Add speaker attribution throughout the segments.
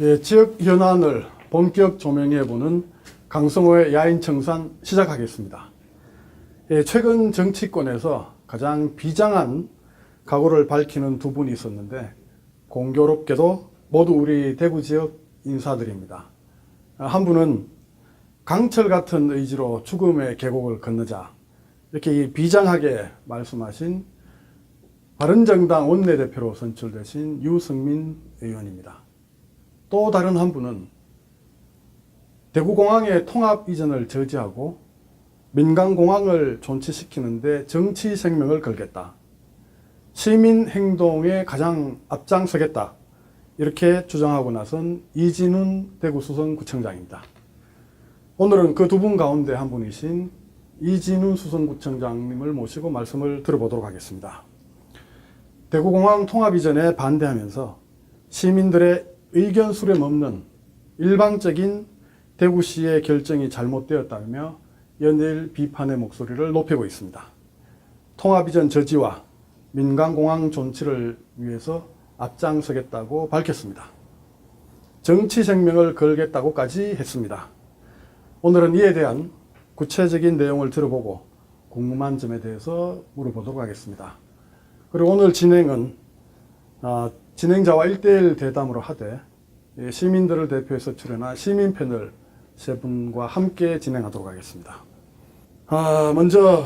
Speaker 1: 예, 지역 현안을 본격 조명해보는 강성호의 야인청산 시작하겠습니다. 예, 최근 정치권에서 가장 비장한 각오를 밝히는 두 분이 있었는데 공교롭게도 모두 우리 대구 지역 인사들입니다. 한 분은 강철 같은 의지로 죽음의 계곡을 건너자 이렇게 비장하게 말씀하신 바른정당 원내대표로 선출되신 유승민 의원입니다. 또 다른 한 분은 대구공항의 통합 이전을 저지하고 민간공항을 존치시키는데 정치 생명을 걸겠다. 시민행동에 가장 앞장서겠다. 이렇게 주장하고 나선 이진훈 대구수성구청장입니다. 오늘은 그 두 분 가운데 한 분이신 이진훈 수성구청장님을 모시고 말씀을 들어보도록 하겠습니다. 대구공항 통합 이전에 반대하면서 시민들의 의견 수렴 없는 일방적인 대구시의 결정이 잘못되었다며 연일 비판의 목소리를 높이고 있습니다. 통합 이전 저지와 민간공항 존치를 위해서 앞장서겠다고 밝혔습니다. 정치 생명을 걸겠다고까지 했습니다. 오늘은 이에 대한 구체적인 내용을 들어보고 궁금한 점에 대해서 물어보도록 하겠습니다. 그리고 오늘 진행은 진행자와 1대1 대담으로 하되 시민들을 대표해서 출연한 시민 패널 세 분과 함께 진행하도록 하겠습니다. 먼저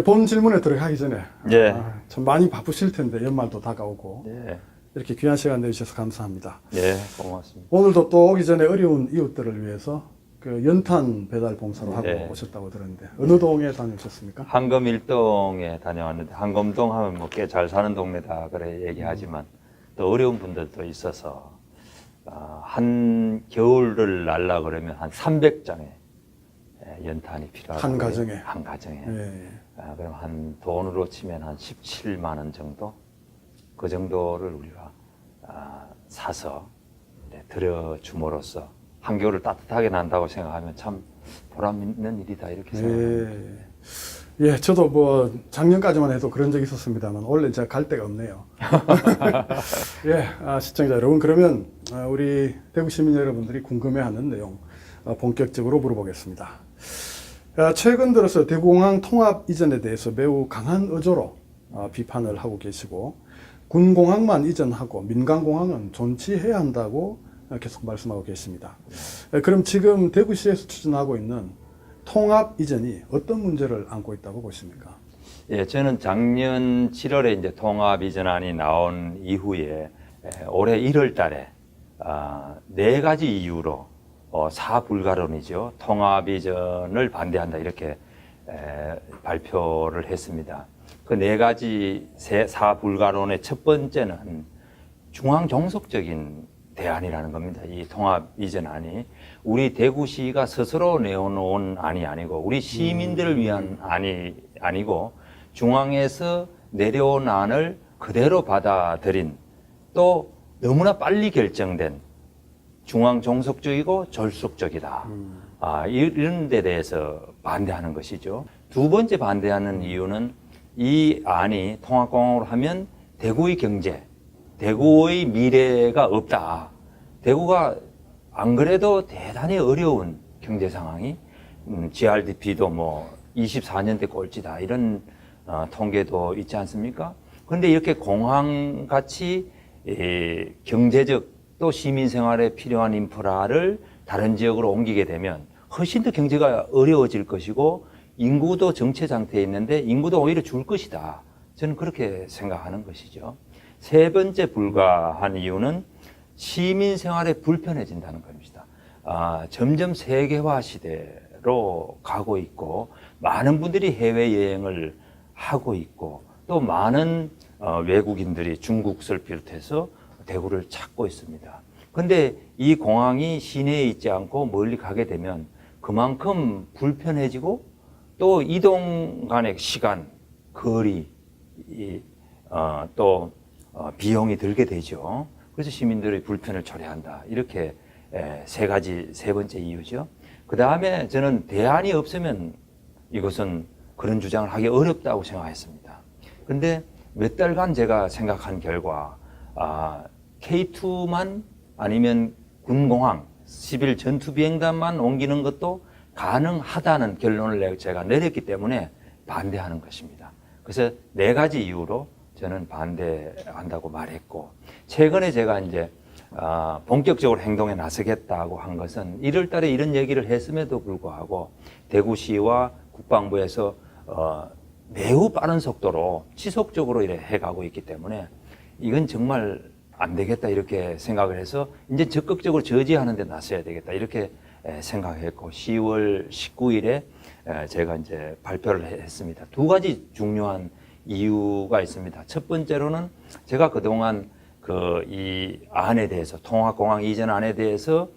Speaker 1: 본 질문에 들어가기 전에
Speaker 2: 예.
Speaker 1: 참 많이 바쁘실 텐데 연말도 다가오고
Speaker 2: 예.
Speaker 1: 이렇게 귀한 시간 내주셔서 감사합니다.
Speaker 2: 예, 고맙습니다.
Speaker 1: 오늘도 또 오기 전에 어려운 이웃들을 위해서 그 연탄 배달 봉사로 하고
Speaker 2: 예.
Speaker 1: 오셨다고 들었는데 어느 동에 다녀오셨습니까?
Speaker 2: 한금 일동에 다녀왔는데 한금동 하면 뭐 꽤 잘 사는 동네다 그래 얘기하지만 또 어려운 분들도 있어서 한 겨울을 날라 그러면 한 300장의 연탄이 필요하다.
Speaker 1: 한 가정에.
Speaker 2: 한 가정에.
Speaker 1: 예.
Speaker 2: 그럼 한 돈으로 치면 한 17만 원 정도 그 정도를 우리가 사서 들여줌으로써 한겨울을 따뜻하게 난다고 생각하면 참 보람 있는 일이다 이렇게 생각합니다.
Speaker 1: 예, 저도 뭐 작년까지만 해도 그런 적이 있었습니다만 원래 제가 갈 데가 없네요. 예, 시청자 여러분, 그러면 우리 대구 시민 여러분들이 궁금해하는 내용 본격적으로 물어보겠습니다. 최근 들어서 대구공항 통합 이전에 대해서 매우 강한 어조로 비판을 하고 계시고 군공항만 이전하고 민간공항은 존치해야 한다고 계속 말씀하고 계십니다. 그럼 지금 대구시에서 추진하고 있는 통합 이전이 어떤 문제를 안고 있다고 보십니까?
Speaker 2: 예, 저는 작년 7월에 이제 통합 이전안이 나온 이후에 올해 1월 달에 4가지 이유로 사불가론이죠. 통합 이전을 반대한다 이렇게 발표를 했습니다. 그 4가지 사불가론의 첫 번째는 중앙 종속적인 대안이라는 겁니다. 이 통합 이전안이 우리 대구시가 스스로 내어놓은 안이 아니고 우리 시민들을 위한 안이 아니고 중앙에서 내려온 안을 그대로 받아들인 또 너무나 빨리 결정된 중앙 종속적이고 졸속적이다. 이런 데 대해서 반대하는 것이죠. 두 번째 반대하는 이유는 이 안이 통합공항으로 하면 대구의 경제, 대구의 미래가 없다. 대구가 안 그래도 대단히 어려운 경제 상황이 GRDP도 뭐 24년대 꼴찌다 이런 통계도 있지 않습니까? 그런데 이렇게 공항같이 경제적 또 시민 생활에 필요한 인프라를 다른 지역으로 옮기게 되면 훨씬 더 경제가 어려워질 것이고 인구도 정체 상태에 있는데 인구도 오히려 줄 것이다. 저는 그렇게 생각하는 것이죠. 세 번째 불가한 이유는 시민 생활에 불편해진다는 겁니다. 점점 세계화 시대로 가고 있고 많은 분들이 해외여행을 하고 있고 또 많은 외국인들이 중국을 비롯해서 대구를 찾고 있습니다. 그런데 이 공항이 시내에 있지 않고 멀리 가게 되면 그만큼 불편해지고 또 이동 간의 시간, 거리, 또 비용이 들게 되죠. 그래서 시민들의 불편을 초래한다. 이렇게 세 번째 이유죠. 그 다음에 저는 대안이 없으면 이것은 그런 주장을 하기 어렵다고 생각했습니다. 그런데 몇 달간 제가 생각한 결과 K2만 아니면 군공항 11 전투비행단만 옮기는 것도 가능하다는 결론을 제가 내렸기 때문에 반대하는 것입니다. 그래서 4가지 이유로 저는 반대한다고 말했고, 최근에 제가 이제 본격적으로 행동에 나서겠다고 한 것은 1월 달에 이런 얘기를 했음에도 불구하고 대구시와 국방부에서 매우 빠른 속도로 지속적으로 이래 해가고 있기 때문에 이건 정말 안 되겠다 이렇게 생각을 해서 이제 적극적으로 저지하는 데 나서야 되겠다 이렇게 생각했고, 10월 19일에 제가 이제 발표를 했습니다. 2가지 중요한 이유가 있습니다. 첫 번째로는 제가 그동안 이 안에 대해서, 통합공항 이전 안에 대해서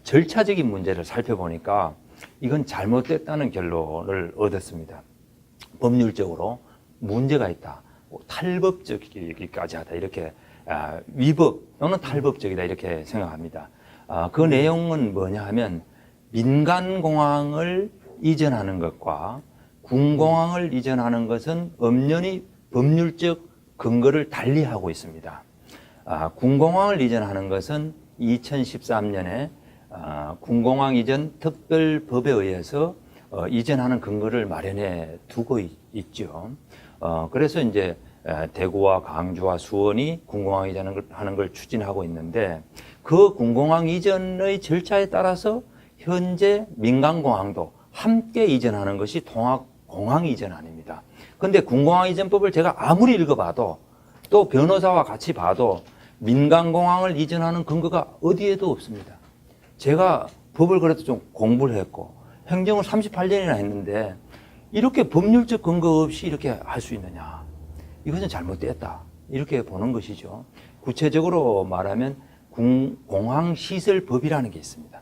Speaker 2: 절차적인 문제를 살펴보니까 이건 잘못됐다는 결론을 얻었습니다. 법률적으로 문제가 있다, 탈법적이기까지 하다, 이렇게 위법 또는 탈법적이다 이렇게 생각합니다. 그 내용은 뭐냐 하면 민간공항을 이전하는 것과 군공항을 이전하는 것은 엄연히 법률적 근거를 달리하고 있습니다. 군공항을 이전하는 것은 2013년에 군공항 이전 특별법에 의해서 이전하는 근거를 마련해 두고 있죠. 그래서 이제 대구와 강주와 수원이 군공항 이전하는 걸 추진하고 있는데, 그 군공항 이전의 절차에 따라서 현재 민간공항도 함께 이전하는 것이 통합공항 이전안입니다. 그런데 군공항 이전법을 제가 아무리 읽어봐도 또 변호사와 같이 봐도 민간공항을 이전하는 근거가 어디에도 없습니다. 제가 법을 그래도 좀 공부를 했고 행정을 38년이나 했는데 이렇게 법률적 근거 없이 이렇게 할 수 있느냐, 이것은 잘못됐다 이렇게 보는 것이죠. 구체적으로 말하면 공항시설법이라는 게 있습니다.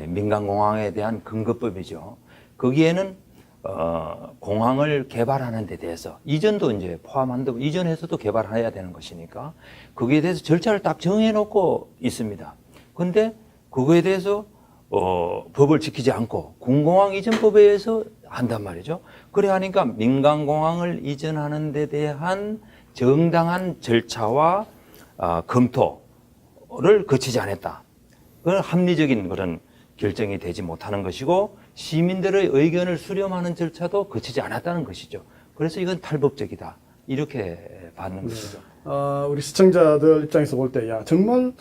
Speaker 2: 민간공항에 대한 근거법이죠. 거기에는 공항을 개발하는 데 대해서, 이전도 이제 포함한다고, 이전에서도 개발해야 되는 것이니까 거기에 대해서 절차를 딱 정해놓고 있습니다. 그런데 그거에 대해서 법을 지키지 않고 군공항 이전법에 의해서 한단 말이죠. 그래 하니까 민간공항을 이전하는 데 대한 정당한 절차와 검토를 거치지 않았다. 그건 합리적인 그런 결정이 되지 못하는 것이고, 시민들의 의견을 수렴하는 절차도 거치지 않았다는 것이죠. 그래서 이건 탈법적이다 이렇게 받는 것이죠.
Speaker 1: 우리 시청자들 입장에서 볼 때, 야, 정말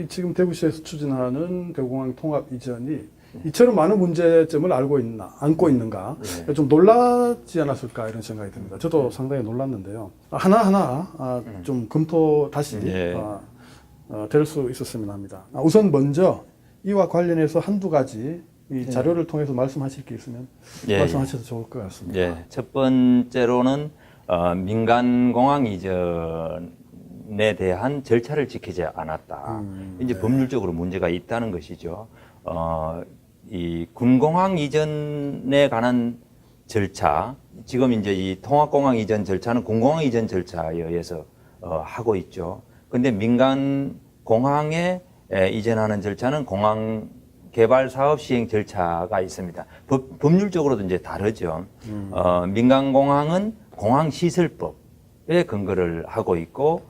Speaker 1: 지금 대구시에서 추진하는 대구공항 통합 이전이 이처럼 많은 문제점을 안고 있는가, 좀 놀라지 않았을까 이런 생각이 듭니다. 저도 상당히 놀랐는데요. 하나하나 좀 검토 다시 될 수 있었으면 합니다. 우선 먼저 이와 관련해서 한두 가지 이 자료를 통해서 말씀하실 게 있으면 말씀하셔도 좋을 것 같습니다.
Speaker 2: 첫 번째로는 민간공항 이전에 대한 절차를 지키지 않았다. 이제 법률적으로 문제가 있다는 것이죠. 이 군공항 이전에 관한 절차, 지금 이제 이 통합공항 이전 절차는 군공항 이전 절차에 의해서 하고 있죠. 근데 민간 공항에 이전하는 절차는 공항 개발 사업 시행 절차가 있습니다. 법률적으로도 이제 다르죠. 민간공항은 공항시설법에 근거를 하고 있고,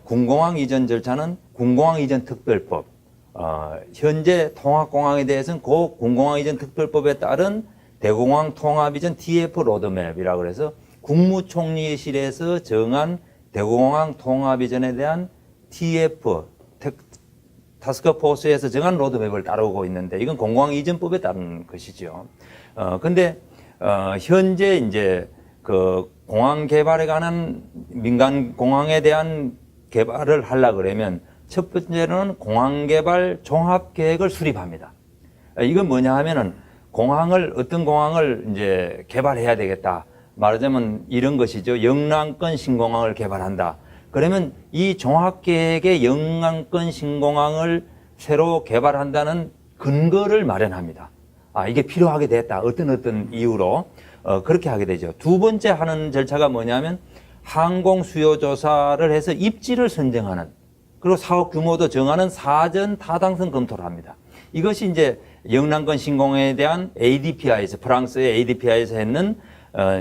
Speaker 2: 군공항 이전 절차는 군공항 이전 특별법, 현재 통합공항에 대해서는 그 군공항 이전 특별법에 따른 대공항 통합 이전 TF 로드맵이라고 해서 국무총리실에서 정한 대공항 통합 이전에 대한 TF 타스크포스에서 정한 로드맵을 따르고 있는데, 이건 공공항 이전법에 따른 것이죠. 근데 현재 이제 그 공항 개발에 관한 민간 공항에 대한 개발을 하려 그러면 첫 번째로는 공항 개발 종합 계획을 수립합니다. 이건 뭐냐 하면은 어떤 공항을 이제 개발해야 되겠다. 말하자면 이런 것이죠. 영남권 신공항을 개발한다. 그러면 이 종합계획의 영남권 신공항을 새로 개발한다는 근거를 마련합니다. 이게 필요하게 됐다. 어떤 이유로 그렇게 하게 되죠. 두 번째 하는 절차가 뭐냐면 항공 수요 조사를 해서 입지를 선정하는, 그리고 사업 규모도 정하는 사전 타당성 검토를 합니다. 이것이 이제 영남권 신공항에 대한 ADPI에서, 프랑스의 ADPI에서 했는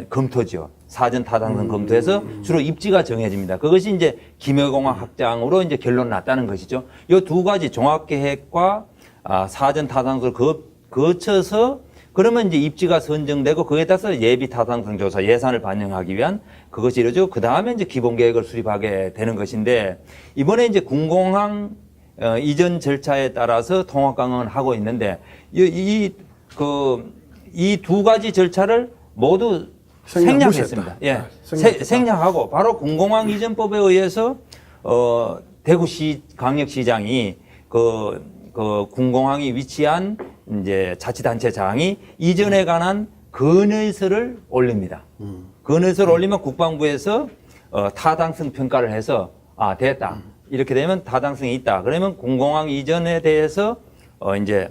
Speaker 2: 검토죠. 사전 타당성 검토해서 주로 입지가 정해집니다. 그것이 이제 김해공항 확장으로 이제 결론 났다는 것이죠. 이 두 가지 종합계획과 사전 타당성을 거쳐서 그러면 이제 입지가 선정되고 그에 따라서 예비 타당성 조사 예산을 반영하기 위한 그것이 이루어지고 그 다음에 이제 기본 계획을 수립하게 되는 것인데 이번에 이제 군공항 이전 절차에 따라서 통합 강화를 하고 있는데 이 두 가지 절차를 모두 생략했습니다. 예, 생략하고 바로 군공항 이전법에 의해서 대구시 강력시장이 그 군공항이 위치한 이제 자치단체장이 이전에 관한 건의서를 올립니다. 건의서를 올리면 국방부에서 타당성 평가를 해서 됐다. 이렇게 되면 타당성이 있다. 그러면 군공항 이전에 대해서 이제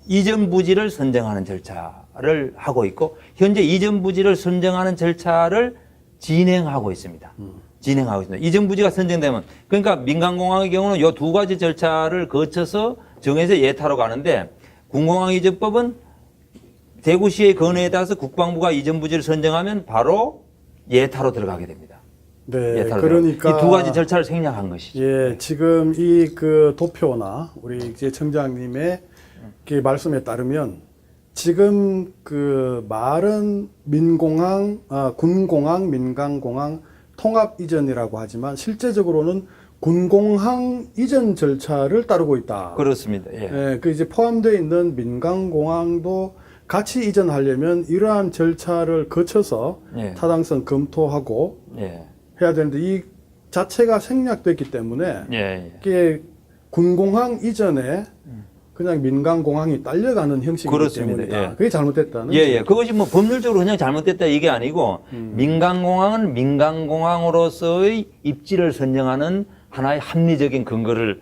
Speaker 2: 이전 부지를 선정하는 절차를 하고 있고 현재 이전 부지를 선정하는 절차를 진행하고 있습니다. 진행하고 있습니다. 이전 부지가 선정되면 그러니까 민간공항의 경우는 이 두 가지 절차를 거쳐서 정해서 예타로 가는데 군공항 이전법은 대구시의 건의에 따라서 국방부가 이전 부지를 선정하면 바로 예타로 들어가게 됩니다.
Speaker 1: 네,
Speaker 2: 예타로
Speaker 1: 그러니까
Speaker 2: 이 두 가지 절차를 생략한 것이죠.
Speaker 1: 예, 지금 이 그 도표나 우리 이제 청장님의 그 말씀에 따르면 지금 그 말은 민공항, 군공항, 민간공항 통합 이전이라고 하지만 실제적으로는 군공항 이전 절차를 따르고 있다.
Speaker 2: 그렇습니다. 예.
Speaker 1: 예, 그 이제 포함되어 있는 민간공항도 같이 이전하려면 이러한 절차를 거쳐서
Speaker 2: 예.
Speaker 1: 타당성 검토하고
Speaker 2: 예.
Speaker 1: 해야 되는데 이 자체가 생략됐기 때문에
Speaker 2: 예.
Speaker 1: 이게 군공항 이전에 그냥 민간공항이 딸려가는 형식이기
Speaker 2: 그렇습니다.
Speaker 1: 때문이다.
Speaker 2: 예.
Speaker 1: 그게 잘못됐다는
Speaker 2: 예, 예. 그것이 뭐 법률적으로 그냥 잘못됐다 이게 아니고 민간공항은 민간공항으로서의 입지를 선정하는 하나의 합리적인 근거를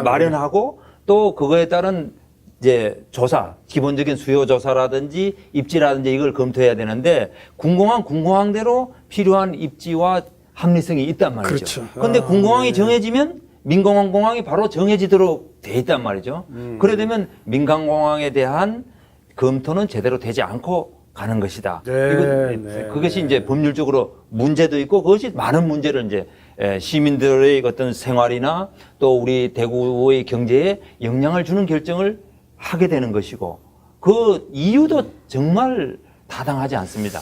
Speaker 2: 마련하고 또 그거에 따른 이제 조사, 기본적인 수요 조사라든지 입지라든지 이걸 검토해야 되는데 군공항대로 필요한 입지와 합리성이 있단 말이죠.
Speaker 1: 그렇죠.
Speaker 2: 그런데 군공항이 정해지면 민간공항이 바로 정해지도록 돼 있단 말이죠. 그래 되면 민간공항에 대한 검토는 제대로 되지 않고 가는 것이다. 그것이 이제 법률적으로 문제도 있고 그것이 많은 문제를 이제 시민들의 어떤 생활이나 또 우리 대구의 경제에 영향을 주는 결정을 하게 되는 것이고 그 이유도 정말 타당하지 않습니다.